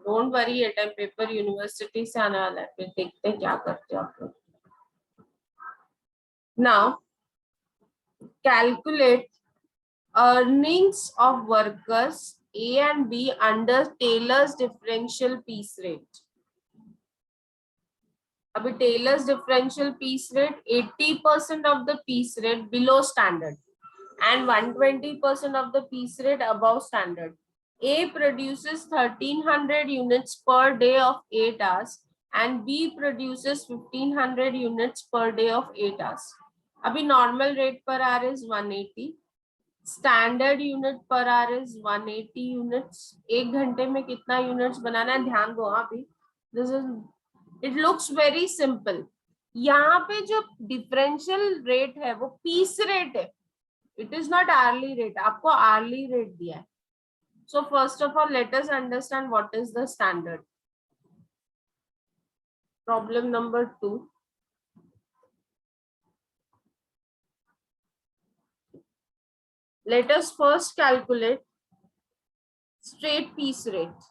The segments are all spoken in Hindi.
डोंट वरी, ये टाइम पेपर यूनिवर्सिटी से आने वाला है, फिर देखते हैं क्या करते हो आप लोग। Now calculate earnings of workers A and B under Taylor's differential piece rate. अभी Taylor's differential piece rate 80% of the piece rate below standard and 120% of the piece rate above standard. A produces 1300 units per day of 8 hours and B produces 1500 units per day of 8 hours. अभी normal rate per hour is 180. Standard unit per hour is 180 units. एक घंटे में कितना यूनिट्स बनाना है ध्यान दो। अभी this is, it looks very simple. यहाँ पे जो डिफरेंशियल रेट है वो पीस रेट है, it is not early rate. आपको आर्ली रेट दिया है। So first of all let us understand what is the standard. Problem number 2, let us first calculate straight piece rate.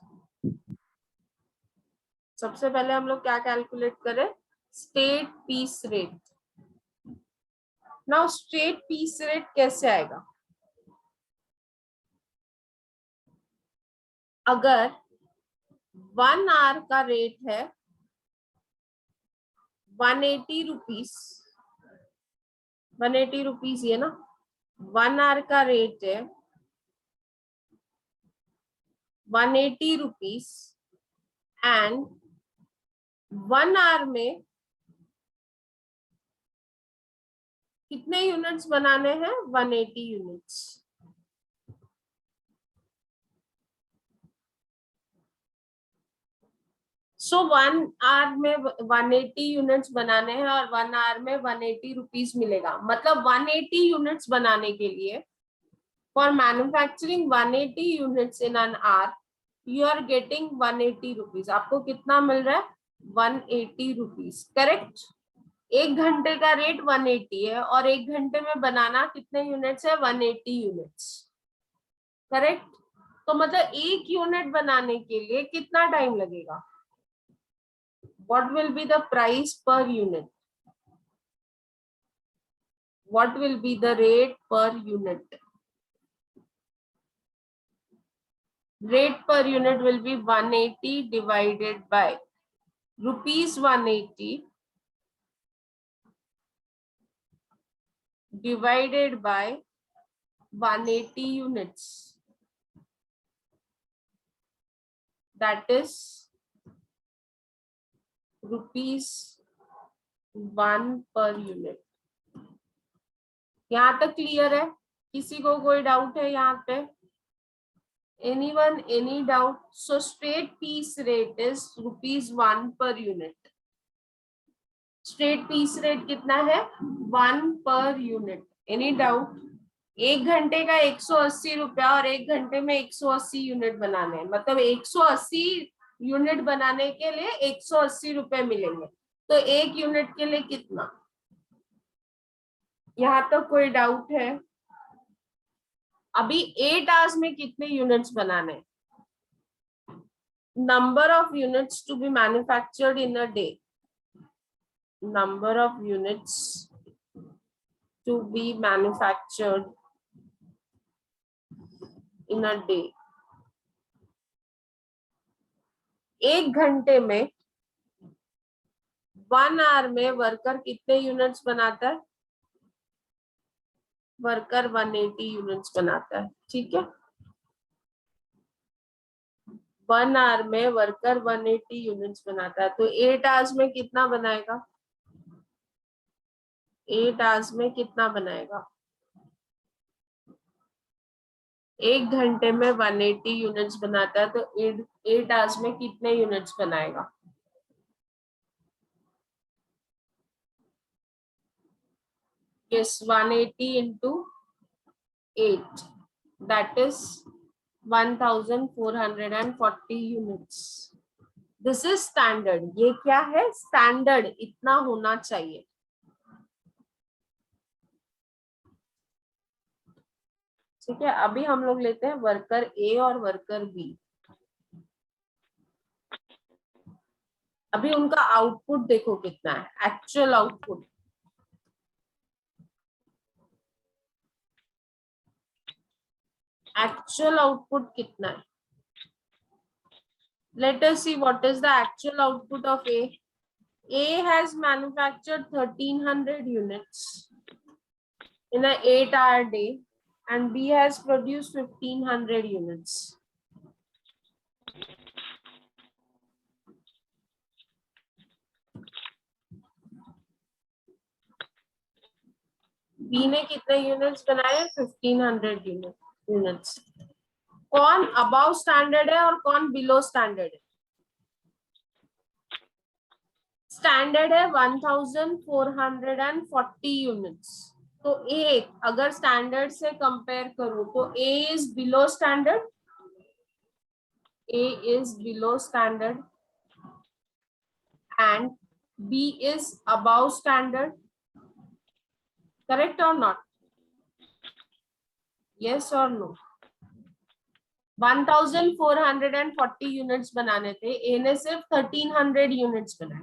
सबसे पहले हम लोग क्या कैलकुलेट करें? State piece rate. Now straight piece rate कैसे आएगा? अगर 1 आवर का रेट है 180 रुपीज, 180 रुपीज ये ना, 1 आवर का रेट है 180 रुपीज एंड 1 आवर में कितने यूनिट्स बनाने हैं? 180 यूनिट्स। सो 1 आवर में 180 यूनिट्स बनाने हैं और 1 आवर में 180 रुपीज मिलेगा। मतलब 180 यूनिट्स बनाने के लिए, for manufacturing 180 units in an hour, you are getting 180 rupees. आपको कितना मिल रहा है? 180 रुपीज, करेक्ट। एक घंटे का रेट 180 है और एक घंटे में बनाना कितने यूनिट्स है? 180 यूनिट्स, करेक्ट। तो मतलब एक यूनिट बनाने के लिए कितना टाइम लगेगा? What will be the price per unit? What will be the rate per unit? Rate per unit will be 180 divided by rupees 180 divided by 180 units. That is rupees 1 per unit. यहाँ तक क्लियर है? किसी को कोई डाउट है यहाँ पे? Anyone, any doubt? So straight piece rate is rupees 1 per unit. Straight piece rate कितना है? 1 per unit. Any doubt? एक घंटे का 180 रुपया और एक घंटे में 180 यूनिट बनाने हैं, मतलब 180 यूनिट बनाने के लिए 180 रुपए मिलेंगे। तो एक यूनिट के लिए कितना? यहाँ तक तो कोई डाउट है? अभी 8 आवर्स में कितने यूनिट्स बनाने हैं? Number of units to be manufactured in a day, number of units to be manufactured in a day. एक घंटे में 1 आवर में वर्कर कितने यूनिट्स बनाता है? वर्कर 180 यूनिट्स बनाता है, ठीक है। 1 आवर में वर्कर 180 यूनिट्स बनाता है, तो 8 आवर्स में कितना बनाएगा? 8 आवर्स में कितना बनाएगा? एक घंटे में 180 यूनिट्स बनाता है, तो 8 आवर्स में कितने यूनिट्स बनाएगा? Yes, 180 into 8, that is 1440 units. This is standard. ये क्या है? स्टैंडर्ड, इतना होना चाहिए। ठीक है, अभी हम लोग लेते हैं वर्कर ए और वर्कर बी। अभी उनका आउटपुट देखो कितना है, एक्चुअल आउटपुट। एक्चुअल आउटपुट कितना है? Let us see what is the actual output of A. A has manufactured 1300 units in an 8-hour day and B has produced 1500 units. B ने कितने यूनिट्स बनाए? 1500 यूनिट्स। कौन अबव स्टैंडर्ड है और कौन बिलो स्टैंडर्ड है? स्टैंडर्ड है 1440 यूनिट्स। तो ए अगर स्टैंडर्ड से कंपेयर करूं तो A is below standard, A is below standard and B is above standard. Correct or not? Yes or no? 1440 units बनाने थे, ए ने सिर्फ 1300 यूनिट्स बनाए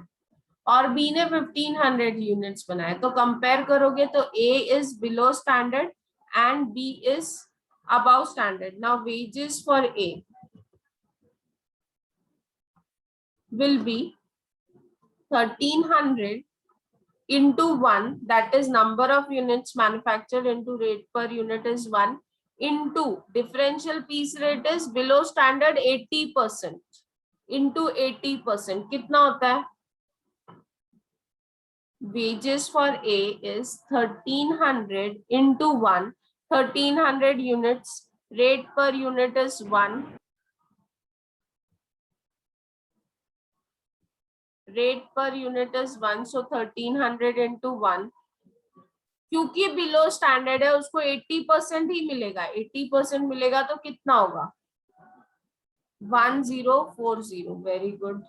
और बी ने 1500 यूनिट्स बनाए। तो कंपेयर करोगे तो A is below standard and B is above standard. Now wages for A will be 1300 into 1, that is number of units manufactured into rate per unit is 1, into differential piece rate is below standard 80% into 80%, कितना होता है? Wages for A is 1300 into 1, 1300 units, rate per unit is 1, rate per unit is 1, so 1300 into 1, क्योंकि बिलो स्टैंडर्ड है उसको 80% ही मिलेगा, 80% मिलेगा तो कितना होगा? 1040। Very good.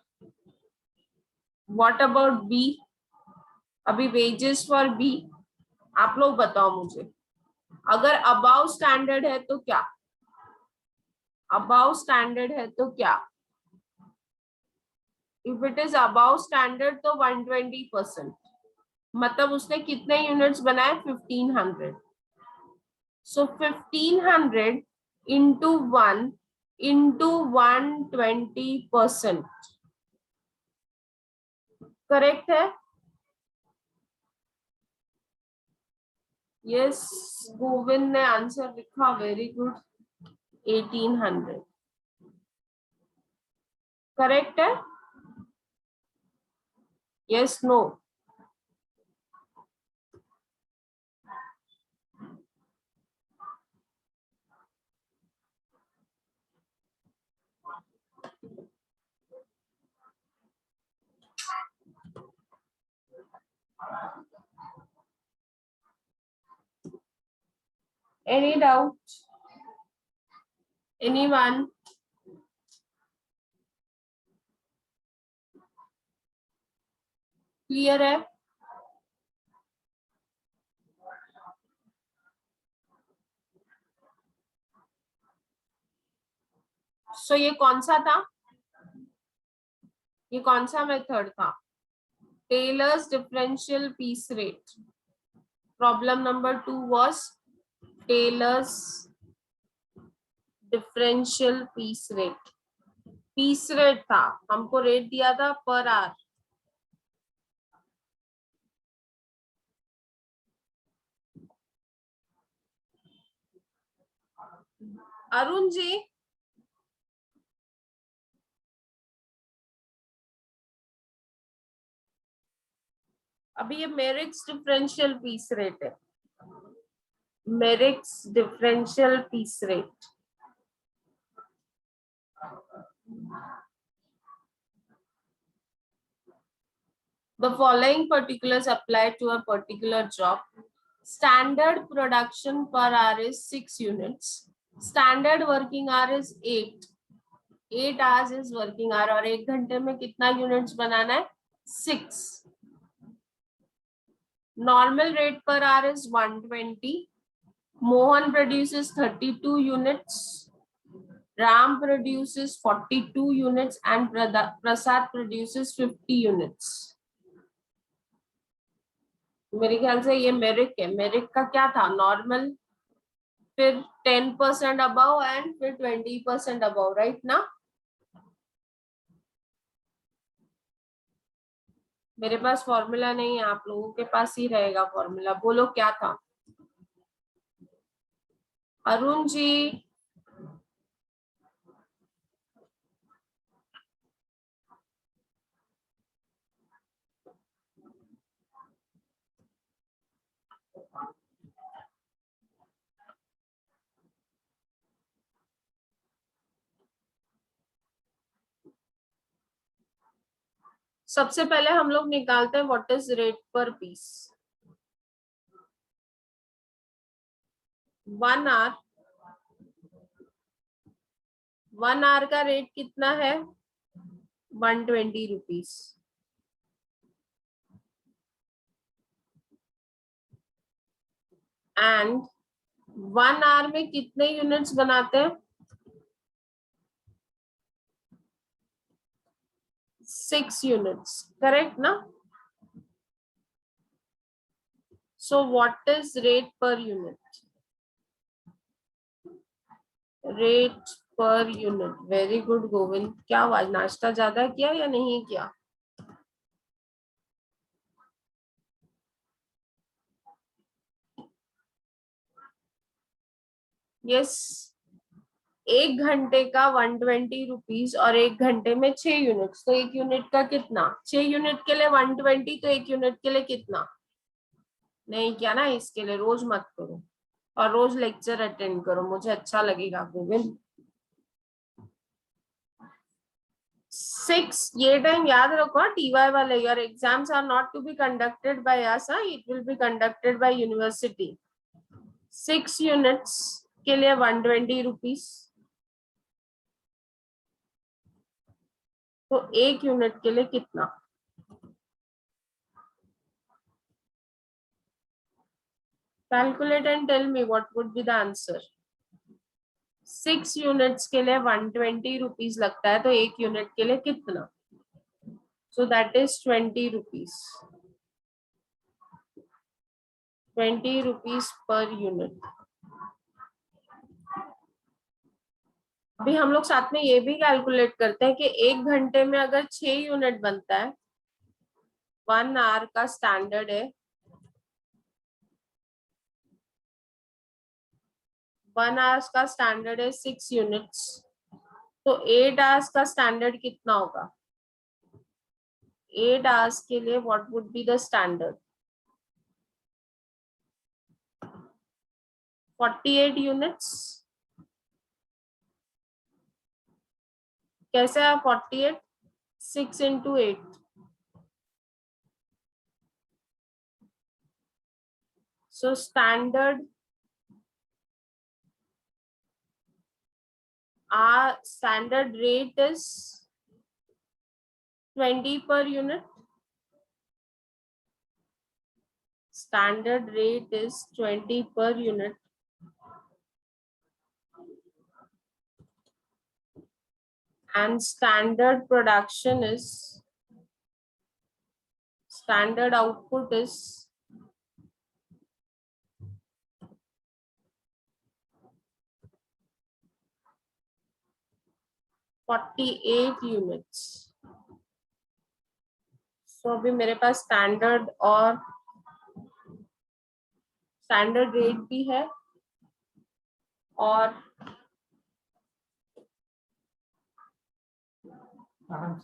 What about B? अभी वेजेस फॉर बी आप लोग बताओ मुझे। अगर अबाव स्टैंडर्ड है तो क्या? अबाव स्टैंडर्ड है तो क्या? If it is above standard तो 120%, मतलब उसने कितने यूनिट्स बनाए? 1500। सो 1500 into 1 into 120%, करेक्ट है? यस, गोविंद ने आंसर लिखा, वेरी गुड। 1800 करेक्ट है? Yes, no? Any doubt? Anyone? Clear है? सो ये कौन सा था? ये कौन सा मेथड था? Taylor's differential piece rate. Problem number 2 was Taylor's differential piece rate. Piece rate था, हमको रेट दिया था पर आवर। अरुण जी, अभी ये मेरिट्स डिफरेंशियल पीस रेट है, merits differential piece rate. The following particulars apply to a particular job. Standard production per hour is 6 units. Standard working hour is 8. 8 hours is working hour और 1 घंटे में कितना यूनिट्स बनाना है? 6. Normal rate per hour is 120. Mohan produces 32 units. Ram produces 42 units and Prasad produces 50 units. मेरे ख्याल से ये मेरिक है. मेरिक का क्या था? नॉर्मल, फिर 10% अबव एंड फिर 20% अबव, राइट ना? मेरे पास फॉर्मूला नहीं है, आप लोगों के पास ही रहेगा फॉर्मूला. बोलो क्या था? अरुण जी. सबसे पहले हम लोग निकालते हैं व्हाट इज रेट पर पीस. 1 आवर, 1 आवर का रेट कितना है? 120 रुपीज. एंड 1 आवर में कितने यूनिट्स बनाते हैं? 6 यूनिट्स, करेक्ट ना? So what is rate per unit? Rate per unit. Very good Govind. क्या आवाज, नाश्ता ज्यादा किया या नहीं किया? यस. 1 घंटे का 120 रुपीज और 1 घंटे में 6 यूनिट्स, तो 1 यूनिट का कितना? 6 यूनिट के लिए 120, तो 1 यूनिट के लिए कितना? नहीं किया ना? इसके लिए रोज मत करो और रोज लेक्चर अटेंड करो, मुझे अच्छा लगेगा गोविंद. 6, ये टाइम याद रखो. टीवाई वाले, your exams are not to be conducted by us, it will be conducted by university. 6 units के लिए 120 रुपीज, तो 1 यूनिट के लिए कितना? Calculate and tell me what would be the answer. 6 units के लिए 120 रुपीज लगता है, तो 1 यूनिट के लिए कितना? So that is 20 rupees. 20 rupees per unit. अभी हम लोग साथ में ये भी कैलकुलेट करते हैं कि 1 घंटे में अगर 6 यूनिट बनता है, 1 आवर का स्टैंडर्ड है, 1 आवर्स का स्टैंडर्ड है 6 यूनिट्स, तो 8 आवर्स का स्टैंडर्ड कितना होगा? 8 आवर्स के लिए what would be the standard? 48 units. कैसे है 48? 6 into 8. So standard rate is 20 per unit. Standard rate is 20 per unit. And standard production is, standard output is 48 units. So अभी मेरे पास स्टैंडर्ड और स्टैंडर्ड रेट भी है और अरुण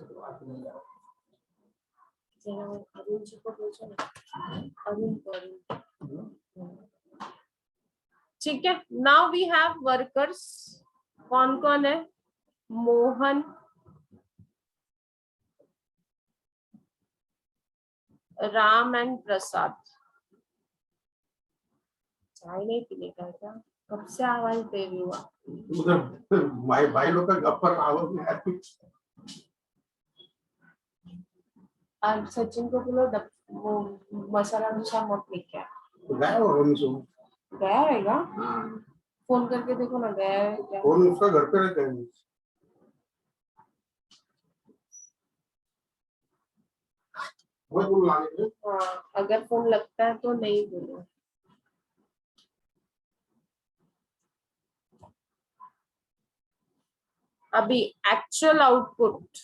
जी को पूछो ना, अरुण को. ठीक है. Now we have workers. कौन कौन है? मोहन, राम एंड प्रसाद. चाय नहीं पीने का क्या? कब से आवाज दे रही हुआ? उधर भाई लोग का गप्पर आवाज में है कुछ. और सचिन को बोलो वो मसाला डोसा मत लेके आ. गया रहेगा. फोन करके देखो ना, गया है क्या? फोन उसका घर पे रहता है। हाँ, अगर फोन लगता है तो नहीं बोलो। अभी actual output,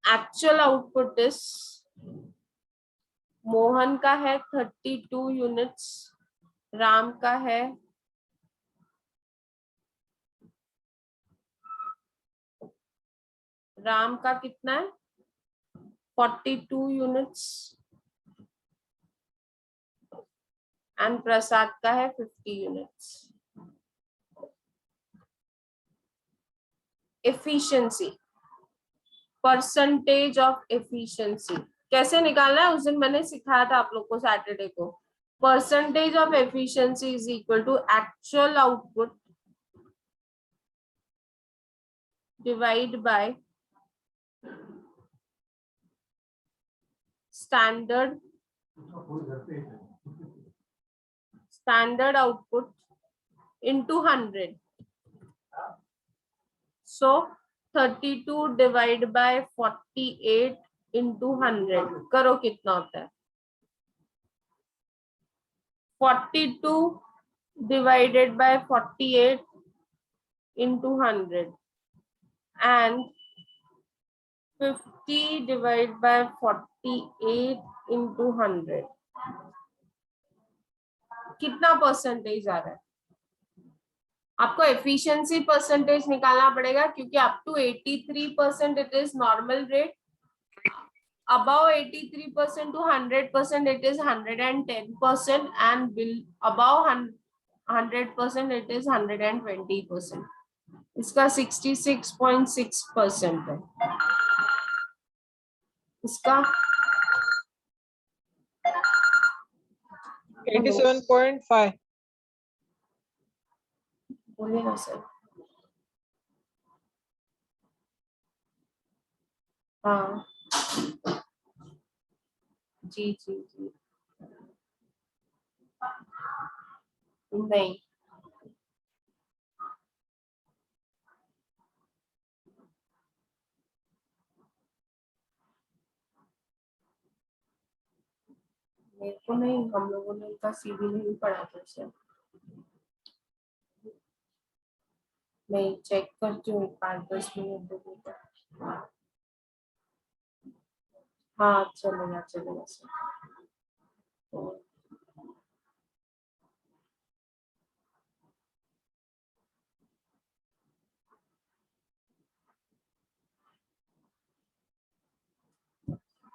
actual output is, Mohan का है 32 यूनिट्स, राम का है कितना है 42 यूनिट्स, एंड प्रसाद का है 50 units. Efficiency, percentage of efficiency कैसे निकालना है, उस दिन मैंने सिखाया था आप लोग को सैटरडे को। Percentage of efficiency is equal to actual output divide by standard output into 100. So 32 divided by 48 into 100 करो कितना होता है? 42 divided by 48 into 100 and 50 divided by 48 into 100. कितना परसेंटेज आ रहा है? आपको एफिशिएंसी परसेंटेज निकालना पड़ेगा, क्योंकि up to 83% it is normal rate, above 83% to 100% it is 110%, and above 100% it is 120%. इसका 66.6% है, इसका 87.5. बोलिए ना सर। हाँ जी जी जी, नहीं मेरे को नहीं, हम लोगों ने उनका सीवी नहीं पढ़ा था सर। नहीं, चेक करती हूँ 5-10 मिनट देखो। हाँ चलेगा चलेगा सर।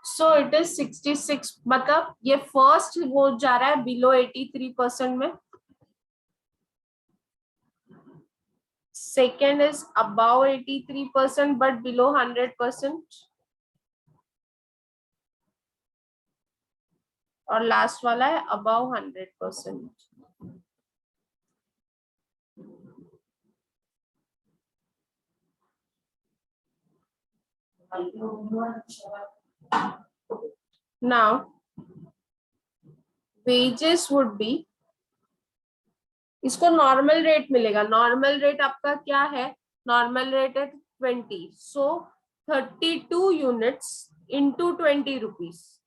सो इट इज 66, मतलब ये फर्स्ट वो जा रहा है बिलो 83% में, second is above 83% but below 100%, और लास्ट वाला है above 100%। Now wages would be, इसको नॉर्मल रेट मिलेगा। नॉर्मल रेट आपका क्या है? नॉर्मल रेट है 20, so 32 units into 20 rupees,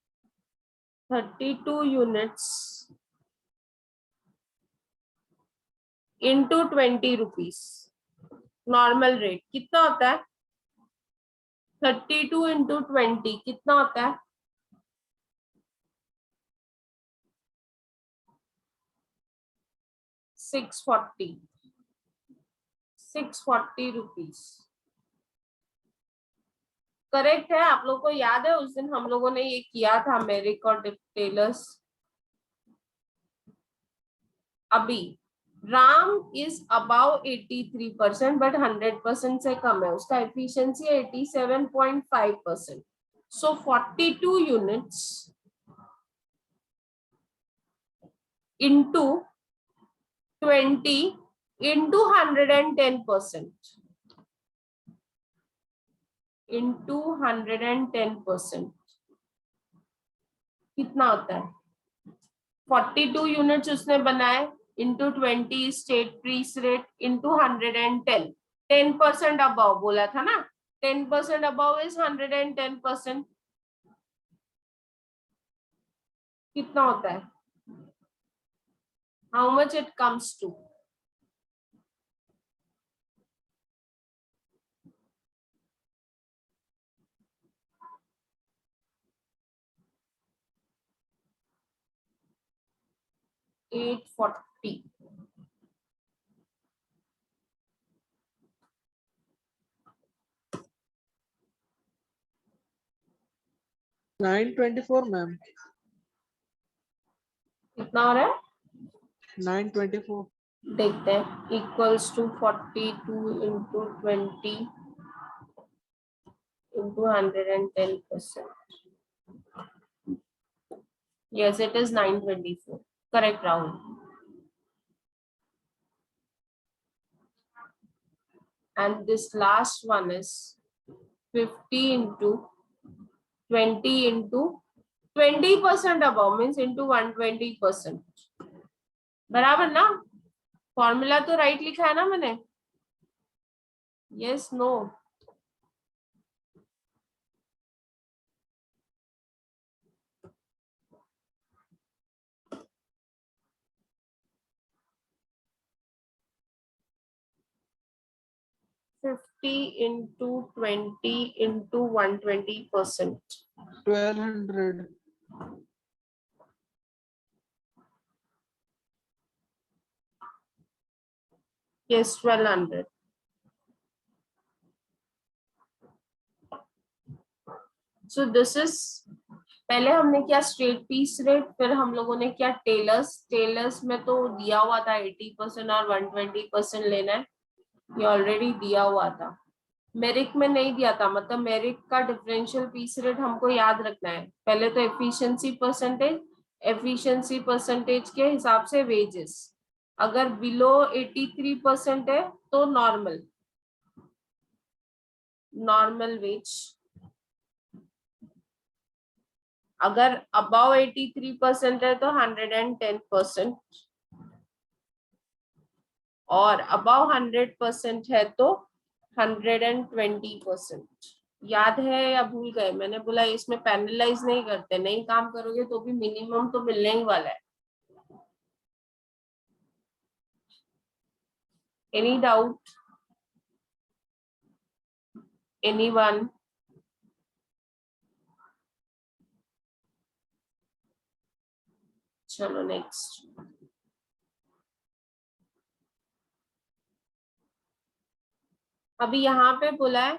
32 units into 20 rupees. Normal rate कितना होता है? 32 इंटू 20 कितना होता है? 640 रुपीज। करेक्ट है? आप लोग को याद है उस दिन हम लोगों ने ये किया था, मेरिक और टेलर्स। अभी राम इज अबाउ 83% बट 100% से कम है, उसका efficiency 87.5%। So 42 units into 20 into 110%, into 110% कितना होता है? 42 यूनिट्स उसने बनाए into 20 state piece rate into 110, 10% above बोला था ना, 10% अबाव इज 110%, कितना होता है, how much it comes to, $840. $924 ma'am, कितना हो रहा है 924। देखते हैं, equals to 42 into 20 into 110%. Yes, it is 924. Correct, Rahul. And this last one is 50 into 20 into 20% above means into 120%. बराबर ना, फॉर्मूला तो राइट लिखा है ना मैंने, yes no, fifty into 20 into 120%, 1200। Yes 1200. So this is, पहले हमने किया स्ट्रेट पीस रेट, फिर हम लोगों ने किया टेलर्स, टेलर्स में तो दिया हुआ था 80% और 120% लेना है, ये ऑलरेडी दिया हुआ था, मेरिक में नहीं दिया था, मतलब मेरिक का डिफरेंशियल पीस रेट हमको याद रखना है, पहले तो एफिशिएंसी परसेंटेज, एफिशिएंसी परसेंटेज के हिसाब से वेजेस, अगर बिलो 83% है तो नॉर्मल, नॉर्मल वेज, अगर अबाव 83% है तो 110%, और अबाव 100% है तो 120%. याद है या भूल गए, मैंने बोला इसमें पैनलाइज नहीं करते, नहीं काम करोगे तो भी मिनिमम तो मिलने ही वाला है. Any doubt, anyone? चलो नेक्स्ट, अभी यहाँ पे बोला है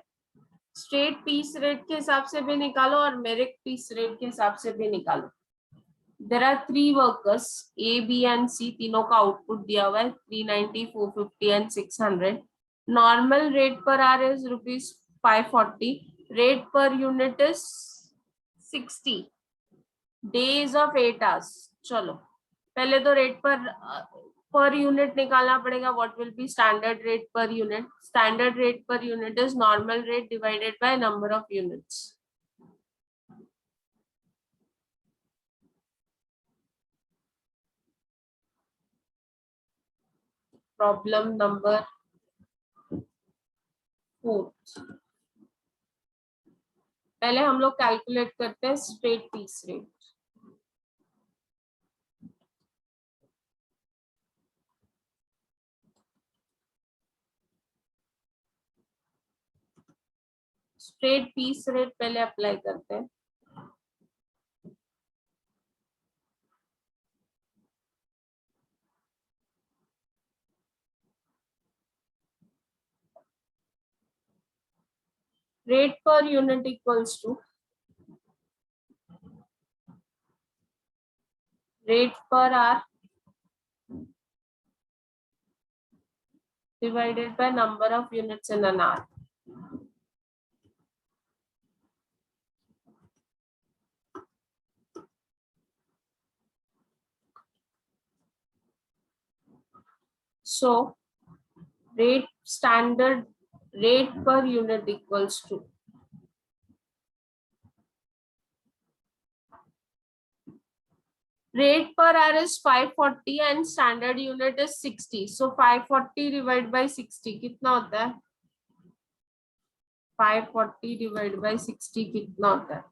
स्ट्रेट पीस रेट के हिसाब से भी निकालो और मेरिक पीस रेट के हिसाब से भी निकालो. There are 3 workers A B and C, तीनों का आउटपुट दिया हुआ है 390, 450 एंड 600. नॉर्मल रेट पर आर इज ₹540, रेट पर unit is 60, days of 8 hours. चलो पहले तो रेट पर यूनिट निकालना पड़ेगा, what will be standard rate पर यूनिट, स्टैंडर्ड रेट पर unit is normal rate divided by number of units. Problem number 4, पहले हम लोग कैलकुलेट करते हैं straight piece rate. Straight piece rate पहले अप्लाई करते हैं. रेट पर यूनिट इक्वल्स टू रेट पर R divided by number of units in an hour. So rate, standard rate per unit equals to Rate per hour is 540 and standard unit is 60. So 540 divided by 60 कितना होता है? 540 divided by 60 कितना होता है?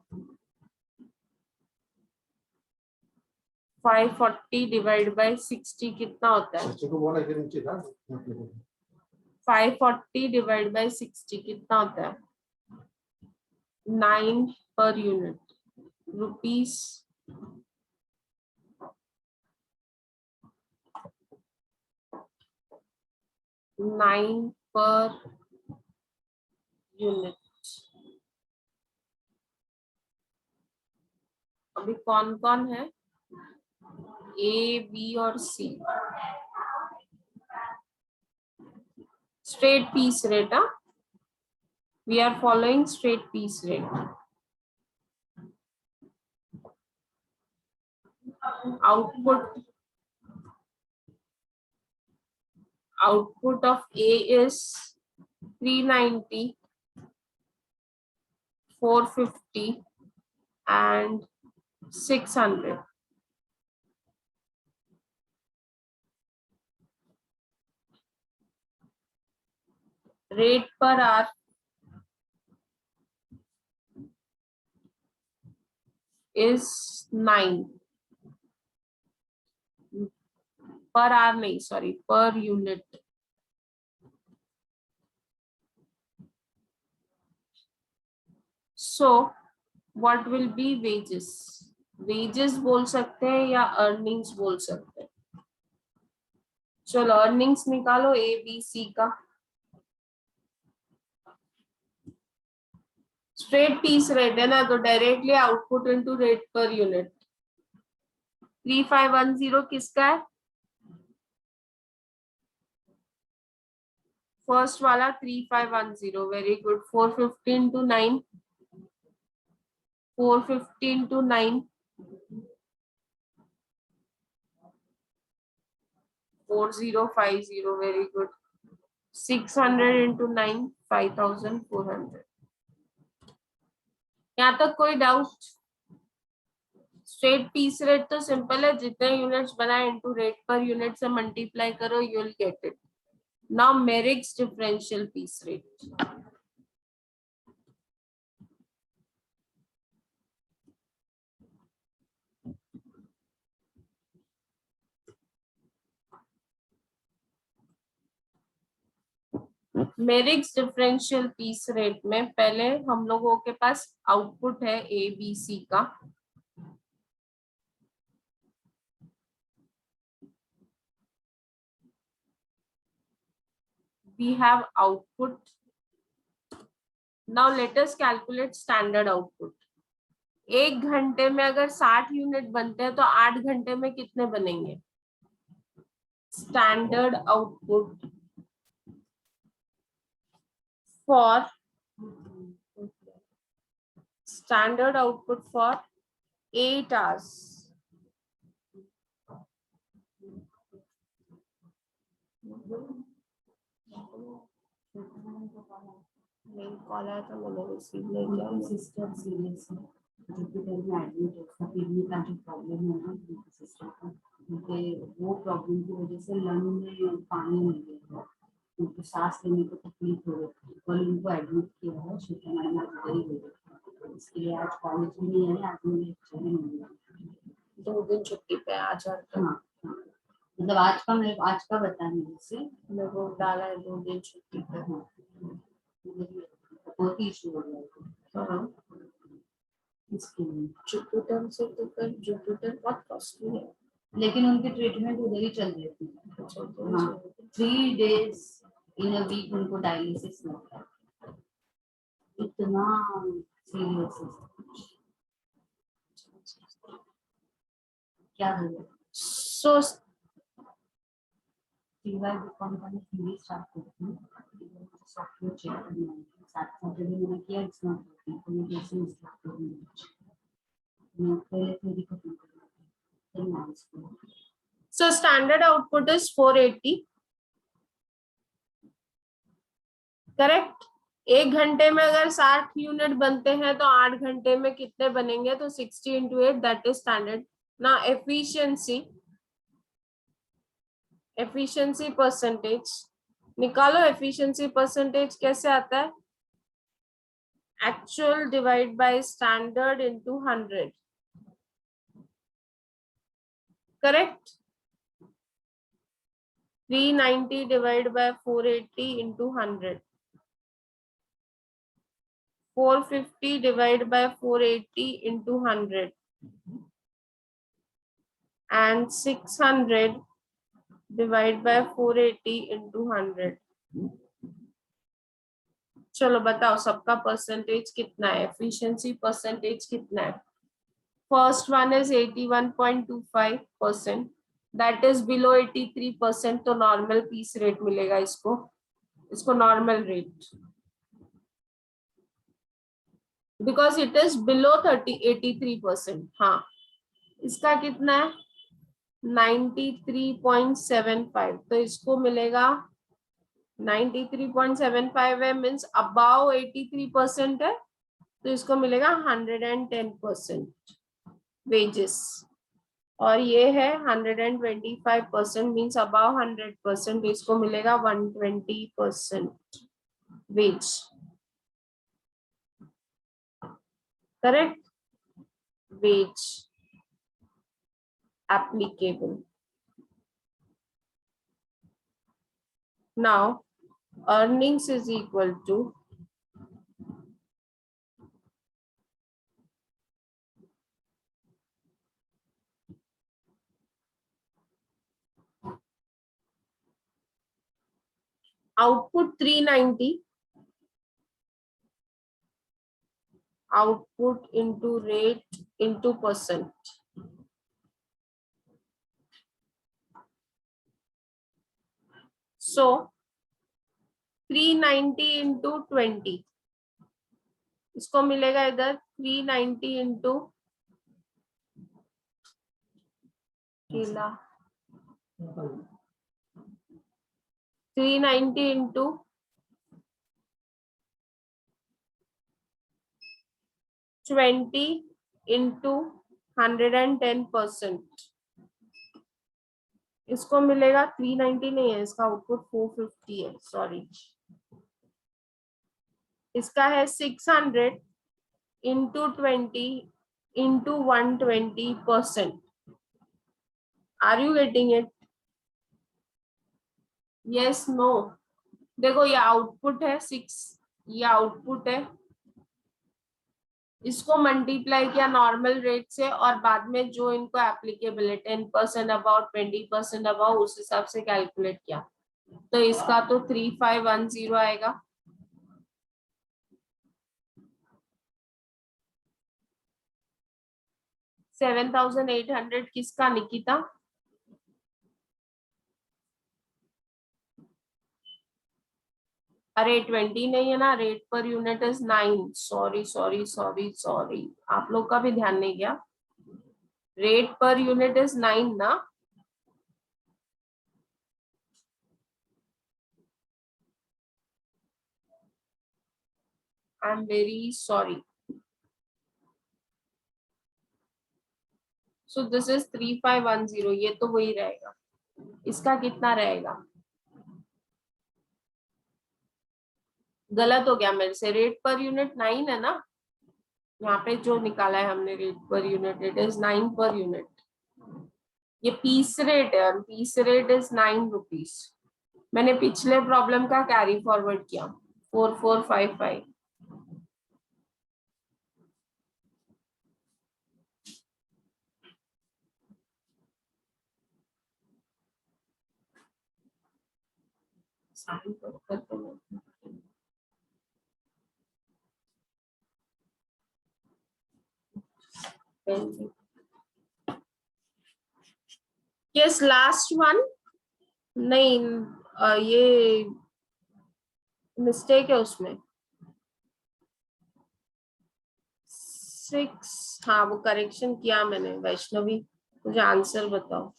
540 divided by 60 कितना होता है? 540 divided by 60 कितना होता है? 9 per unit. Rupees 9 per unit. अभी कौन कौन है? ए, बी और सी. Straight piece rate, huh? We are following straight piece rate. Output of A is 390, 450 and 600. Rate per hour is 9. Per hour nahi, sorry, per unit. So what will be wages? Wages बोल सकते हैं या earnings बोल सकते हैं. चलो earnings निकालो A, B, C का. Straight piece rate है ना, तो directly output into rate per unit. 3510 किसका है? First वाला 3510, very good. 450 into 9. 450 into 9. 4050, very good. 600 into 9, 5400. यहाँ तक कोई डाउट? स्ट्रेट पीस रेट तो सिंपल है, जितने यूनिट्स बनाए इनटू रेट पर यूनिट से मल्टीप्लाई करो, you will get it. Now Merrick's differential piece rate. Merrick's differential piece rate में पहले हम लोगों के पास आउटपुट है ए, बी, सी का. We have output. Now let us calculate standard output. 1 घंटे में अगर 60 यूनिट बनते हैं तो 8 घंटे में कितने बनेंगे? Standard output for 8 hours. Mail call आया था, मैंने रिसीव नहीं किया. सिस्टर सीरियस है, हॉस्पिटल में एडमिट है. उसका किडनी का जो प्रॉब्लम है ना सिस्टर का, उनके वो प्रॉब्लम की वजह से लंग में पानी मिल गया है, उनको सांस लेने को तकलीफ हो रही है. कल उनको एडमिट किया है, शिक्षा मैडम आज गई है, इसके लिए आज कॉलेज भी नहीं है. आज मुझे लेक्चर भी नहीं है, 2 दिन छुट्टी पे आ जाते. हाँ मतलब आज का बता मेरे से मेरे को डाला है 2 दिन छुट्टी पे. हाँ बहुत ही इशू हो गया हाँ, इसके लिए. जुपिटर से तो फिर जुपिटर बहुत कॉस्टली है. लेकिन उनकी ट्रीटमेंट उधर ही चल रही थी. हाँ 3 days इन अ वीक उनको डायलिसिस लगता है. इतना सीरियस है. क्या हो गया? सो कंपनी थ्योरी स्टार्ट करती है, सॉफ्टवेयर चेक करना है. साथ मैंने किया इसमें कम्युनिकेशन स्टार्ट करनी है. मैं पहले थ्योरी खत्म करना है. So standard output is 480. Correct. 1 घंटे में अगर 60 यूनिट बनते हैं तो 8 घंटे में कितने बनेंगे? तो 60 into 8, दैट इज स्टैंडर्ड. ना एफिशिएंसी परसेंटेज निकालो। एफिशिएंसी परसेंटेज कैसे आता है? Actual divide by standard into 100, correct. 390 divide by 480 into 100, 450 divide by 480 into 100 and 600 divide by 480 into 100। चलो बताओ सबका परसेंटेज कितना है, एफिशिएंसी परसेंटेज कितना है? First one is 81.25%, that is below 83%, तो नॉर्मल पीस रेट मिलेगा इसको, normal rate, because it is below 83%। हाँ, इसका कितना है? 93.75, तो इसको मिलेगा 93.75 है, मीन्स अबाउ 83% है, तो इसको मिलेगा 110% वेजेस। और ये है 125%, मीन्स अबाउ 100%, इसको मिलेगा 120% wage, correct? Wage applicable. Now earnings is equal to output 390, output into rate into percent. So 390 into 20, इसको मिलेगा इधर 390 into 390 into 20 into 110%, इसको मिलेगा 390 नहीं है, इसका आउटपुट 450 है, सॉरी। इसका है 600 into 20 into 120%। Are you getting it? Yes, no? देखो ये आउटपुट है 6, ये आउटपुट है, इसको मल्टीप्लाई किया नॉर्मल रेट से, और बाद में जो इनको एप्लीकेबल है 10% अबाउट 20% अबाउट, उस हिसाब से कैलकुलेट किया, तो इसका तो 3510 आएगा। $7,800 किसका, निकिता? अरे 20 नहीं है ना, रेट पर unit is 9, sorry sorry sorry sorry, आप लोग का भी ध्यान नहीं गया, रेट पर यूनिट इज 9 ना। I am very sorry. So this is 3510, ये तो वही रहेगा। इसका कितना रहेगा? गलत हो गया मेरे से, रेट पर यूनिट 9 है ना, यहाँ पे जो निकाला है हमने rate per unit, it is 9 per unit. ये पीस रेट है, और पीस रेट इज 9 रुपीज। मैंने पिछले प्रॉब्लम का कैरी फॉरवर्ड किया, 4455। Yes, last one. नहीं, ये मिस्टेक है उसमें, 6, हाँ वो करेक्शन किया मैंने। वैष्णवी, मुझे आंसर बताओ।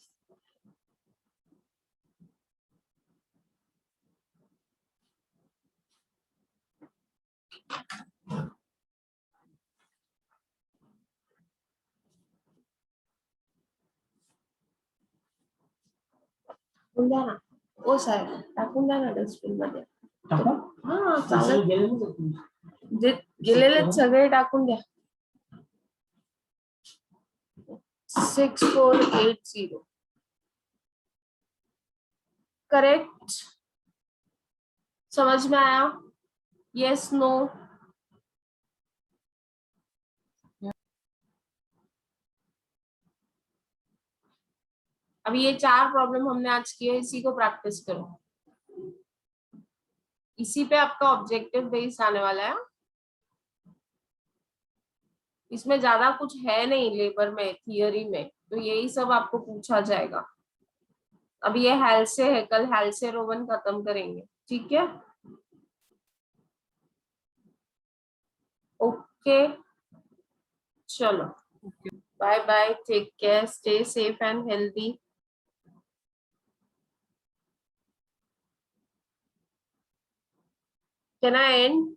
टाकून द्या ना ओ साहेब, टाकून द्या ना डस्टबिन मध्ये. हा चालेल, जे गेलेले सगळे टाकून द्या. 6480 करेक्ट. समझ में आया? Yes no? अब ये 4 प्रॉब्लम हमने आज किए, इसी को प्रैक्टिस करो. इसी पे आपका ऑब्जेक्टिव बेस्ड आने वाला है. इसमें ज्यादा कुछ है नहीं लेबर में, थियरी में, तो यही सब आपको पूछा जाएगा. अब ये हेल्से है, कल हेल्से रोवन खत्म करेंगे. ठीक है, ओके, चलो, bye bye, take care, stay safe and healthy. Can I end?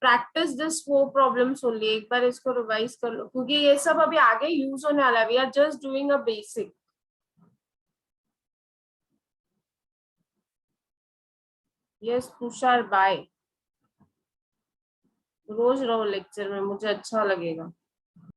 Practice this 4 problems only. एक बार इसको रिवाइज कर लो, क्योंकि ये सब अभी आगे यूज होने वाला है. We are just doing a basic. Yes Tushar, bye. रोज रहो लेक्चर में, मुझे अच्छा लगेगा.